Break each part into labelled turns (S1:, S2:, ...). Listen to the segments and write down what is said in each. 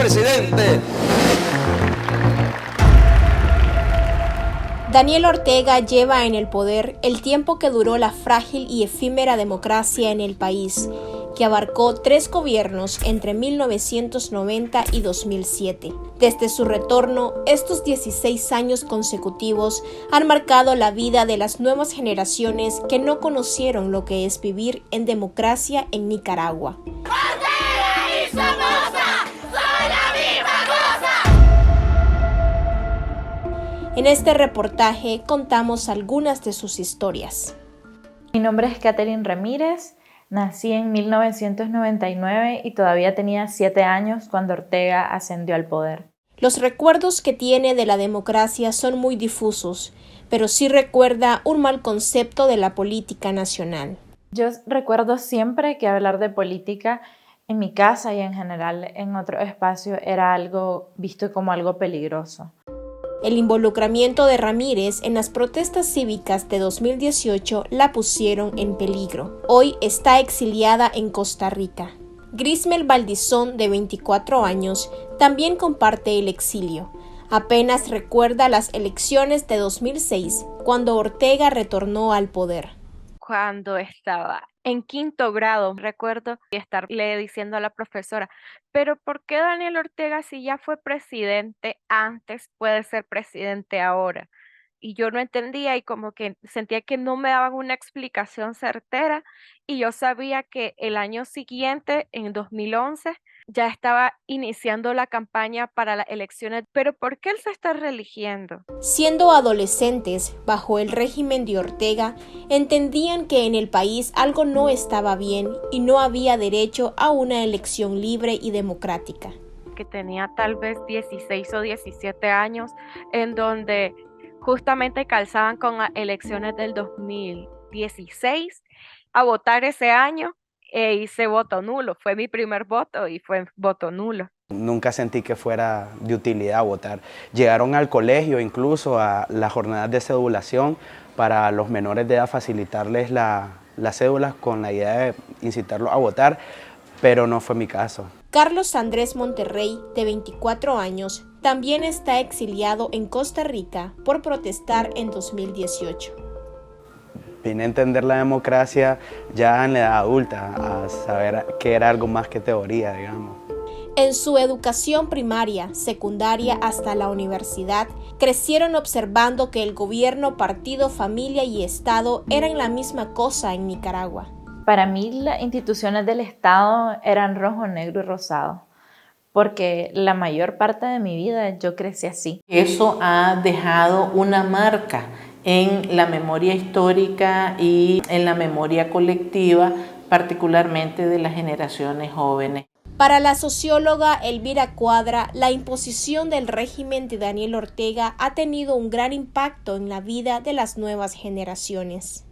S1: presidente.
S2: Daniel Ortega lleva en el poder el tiempo que duró la frágil y efímera democracia en el país, que abarcó 3 gobiernos entre 1990 y 2007. Desde su retorno, estos 16 años consecutivos han marcado la vida de las nuevas generaciones que no conocieron lo que es vivir en democracia en Nicaragua.
S3: ¡Ortega y Somoza son la misma cosa!
S2: En este reportaje contamos algunas de sus historias.
S4: Mi nombre es Catherine Ramírez. Nací en 1999 y todavía tenía 7 años cuando Ortega ascendió al poder.
S2: Los recuerdos que tiene de la democracia son muy difusos, pero sí recuerda un mal concepto de la política nacional.
S4: Yo recuerdo siempre que hablar de política en mi casa y en general en otro espacio era algo visto como algo peligroso.
S2: El involucramiento de Ramírez en las protestas cívicas de 2018 la pusieron en peligro. Hoy está exiliada en Costa Rica. Grismel Valdizón, de 24 años, también comparte el exilio. Apenas recuerda las elecciones de 2006, cuando Ortega retornó al poder.
S5: Cuando estaba en 5º grado, recuerdo estarle diciendo a la profesora, pero ¿por qué Daniel Ortega, si ya fue presidente antes, puede ser presidente ahora? Y yo no entendía y como que sentía que no me daban una explicación certera, y yo sabía que el año siguiente, en 2011, ya estaba iniciando la campaña para las elecciones. Pero ¿por qué él se está reeligiendo?
S2: Siendo adolescentes, bajo el régimen de Ortega, entendían que en el país algo no estaba bien y no había derecho a una elección libre y democrática.
S5: Que tenía tal vez 16 o 17 años, en donde justamente calzaban con las elecciones del 2016, a votar ese año hice voto nulo. Fue mi primer voto y fue voto nulo.
S6: Nunca sentí que fuera de utilidad votar. Llegaron al colegio, incluso a las jornadas de cedulación para los menores de edad, facilitarles las cédulas con la idea de incitarlos a votar, pero no fue mi caso.
S2: Carlos Andrés Monterrey, de 24 años, también está exiliado en Costa Rica por protestar en 2018.
S6: Vine a entender la democracia ya en la edad adulta, a saber que era algo más que teoría, digamos.
S2: En su educación primaria, secundaria hasta la universidad, crecieron observando que el gobierno, partido, familia y Estado eran la misma cosa en Nicaragua.
S4: Para mí las instituciones del Estado eran rojo, negro y rosado, porque la mayor parte de mi vida yo crecí así.
S7: Eso ha dejado una marca en la memoria histórica y en la memoria colectiva, particularmente de las generaciones jóvenes.
S2: Para la socióloga Elvira Cuadra, la imposición del régimen de Daniel Ortega ha tenido un gran impacto en la vida de las nuevas generaciones.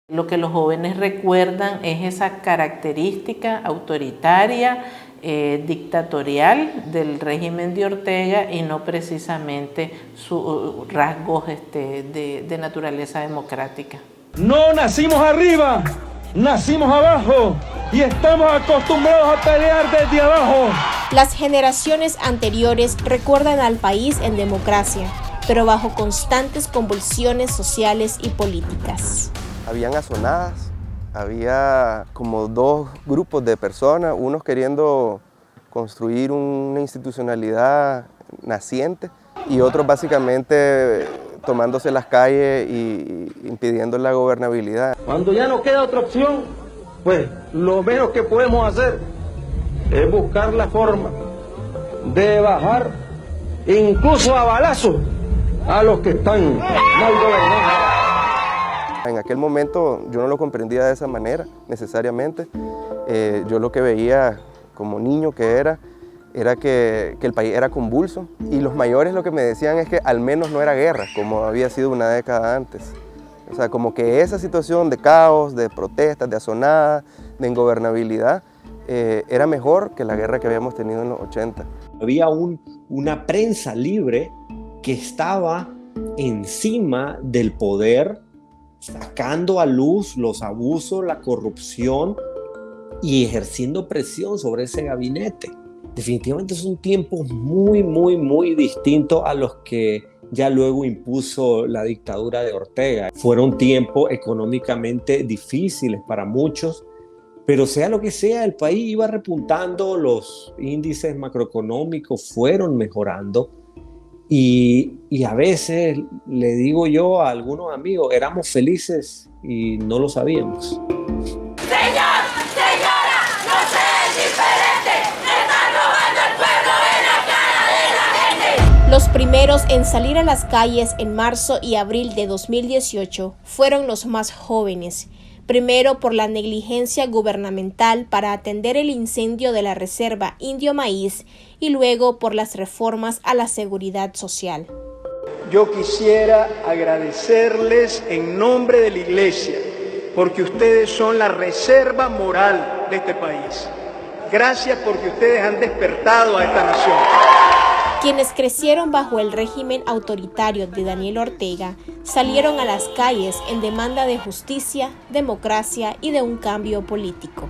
S7: Lo que los jóvenes recuerdan es esa característica autoritaria, dictatorial del régimen de Ortega y no precisamente sus rasgos de naturaleza democrática.
S8: No nacimos arriba, nacimos abajo y estamos acostumbrados a pelear desde abajo.
S2: Las generaciones anteriores recuerdan al país en democracia, pero bajo constantes convulsiones sociales y políticas.
S9: Habían azonadas, había como 2 grupos de personas, unos queriendo construir una institucionalidad naciente y otros básicamente tomándose las calles y impidiendo la gobernabilidad.
S8: Cuando ya no queda otra opción, pues lo menos que podemos hacer es buscar la forma de bajar incluso a balazos a los que están mal gobernados.
S9: En aquel momento yo no lo comprendía de esa manera necesariamente. Yo lo que veía como niño que era que el país era convulso y los mayores lo que me decían es que al menos no era guerra como había sido una década antes. O sea, como que esa situación de caos, de protestas, de azonada, de ingobernabilidad era mejor que la guerra que habíamos tenido en los 80.
S10: Había una prensa libre que estaba encima del poder, sacando a luz los abusos, la corrupción y ejerciendo presión sobre ese gabinete. definitivamente son tiempos muy distintos a los que ya luego impuso la dictadura de Ortega. Fueron tiempos económicamente difíciles para muchos, pero sea lo que sea, el país iba repuntando, los índices macroeconómicos fueron mejorando y a veces le digo yo a algunos amigos, éramos felices y no lo sabíamos.
S3: Señor, señora, no sean indiferentes, están robando el pueblo en la cara de la gente.
S2: Los primeros en salir a las calles en marzo y abril de 2018 fueron los más jóvenes. Primero por la negligencia gubernamental para atender el incendio de la reserva Indio Maíz y luego por las reformas a la seguridad social.
S1: Yo quisiera agradecerles en nombre de la Iglesia, porque ustedes son la reserva moral de este país. Gracias porque ustedes han despertado a esta nación.
S2: Quienes crecieron bajo el régimen autoritario de Daniel Ortega salieron a las calles en demanda de justicia, democracia y de un cambio político.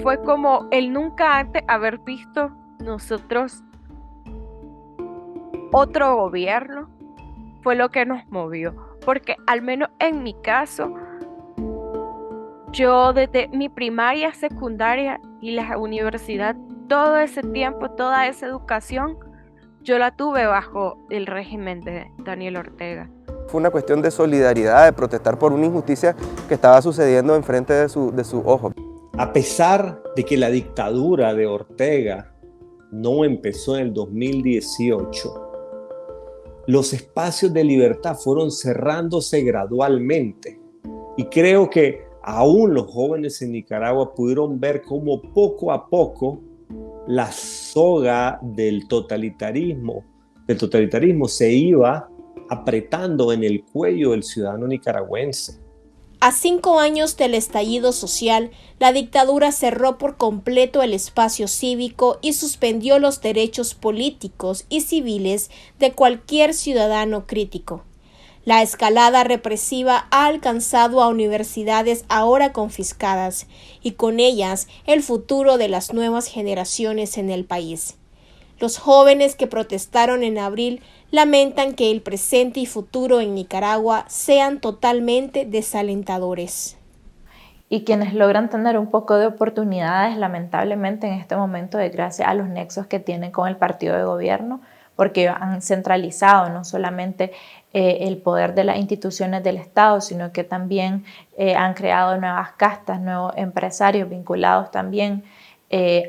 S5: Fue como el nunca antes haber visto nosotros otro gobierno, fue lo que nos movió, porque al menos en mi caso, yo desde mi primaria, secundaria y la universidad, todo ese tiempo, toda esa educación, yo la tuve bajo el régimen de Daniel Ortega.
S9: Fue una cuestión de solidaridad, de protestar por una injusticia que estaba sucediendo enfrente de sus ojos.
S10: A pesar de que la dictadura de Ortega no empezó en el 2018, los espacios de libertad fueron cerrándose gradualmente. Y creo que aún los jóvenes en Nicaragua pudieron ver cómo poco a poco la soga del totalitarismo se iba apretando en el cuello del ciudadano nicaragüense.
S2: A 5 años del estallido social, la dictadura cerró por completo el espacio cívico y suspendió los derechos políticos y civiles de cualquier ciudadano crítico. La escalada represiva ha alcanzado a universidades ahora confiscadas y con ellas el futuro de las nuevas generaciones en el país. Los jóvenes que protestaron en abril lamentan que el presente y futuro en Nicaragua sean totalmente desalentadores.
S4: Y quienes logran tener un poco de oportunidades, lamentablemente en este momento, es gracias a los nexos que tienen con el partido de gobierno, porque han centralizado no solamente el poder de las instituciones del Estado, sino que también han creado nuevas castas, nuevos empresarios vinculados también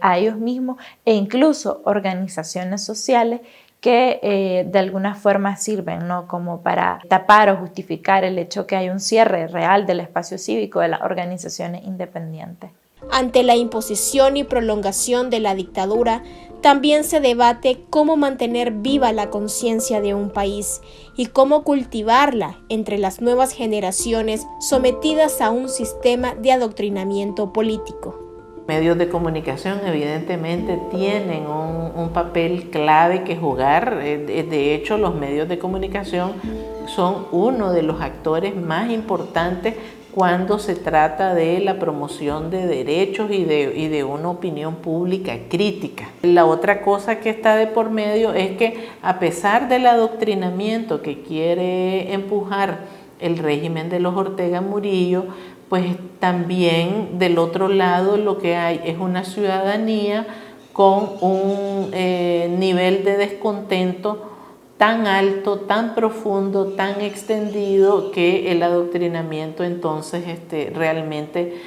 S4: a ellos mismos e incluso organizaciones sociales que de alguna forma sirven, ¿no?, como para tapar o justificar el hecho que hay un cierre real del espacio cívico de las organizaciones independientes.
S2: Ante la imposición y prolongación de la dictadura, también se debate cómo mantener viva la conciencia de un país y cómo cultivarla entre las nuevas generaciones sometidas a un sistema de adoctrinamiento político.
S7: Medios de comunicación evidentemente tienen un papel clave que jugar. De hecho, los medios de comunicación son uno de los actores más importantes cuando se trata de la promoción de derechos y de una opinión pública crítica. La otra cosa que está de por medio es que a pesar del adoctrinamiento que quiere empujar el régimen de los Ortega Murillo, pues también del otro lado lo que hay es una ciudadanía con un nivel de descontento tan alto, tan profundo, tan extendido, que el adoctrinamiento entonces realmente,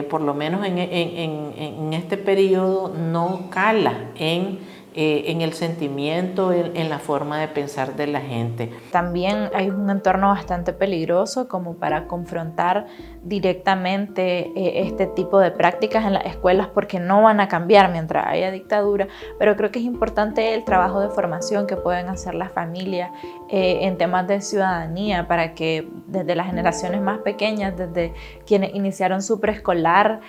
S7: por lo menos en este periodo, no cala en el sentimiento, en la forma de pensar de la gente.
S4: También hay un entorno bastante peligroso como para confrontar directamente este tipo de prácticas en las escuelas, porque no van a cambiar mientras haya dictadura, pero creo que es importante el trabajo de formación que pueden hacer las familias en temas de ciudadanía, para que desde las generaciones más pequeñas, desde quienes iniciaron su preescolar,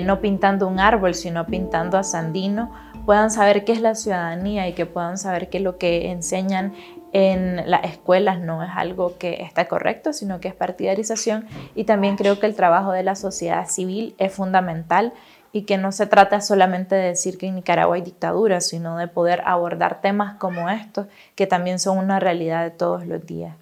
S4: no pintando un árbol, sino pintando a Sandino, puedan saber qué es la ciudadanía y que puedan saber que lo que enseñan en las escuelas no es algo que está correcto, sino que es partidarización. Y también creo que el trabajo de la sociedad civil es fundamental, y que no se trata solamente de decir que en Nicaragua hay dictadura, sino de poder abordar temas como estos que también son una realidad de todos los días.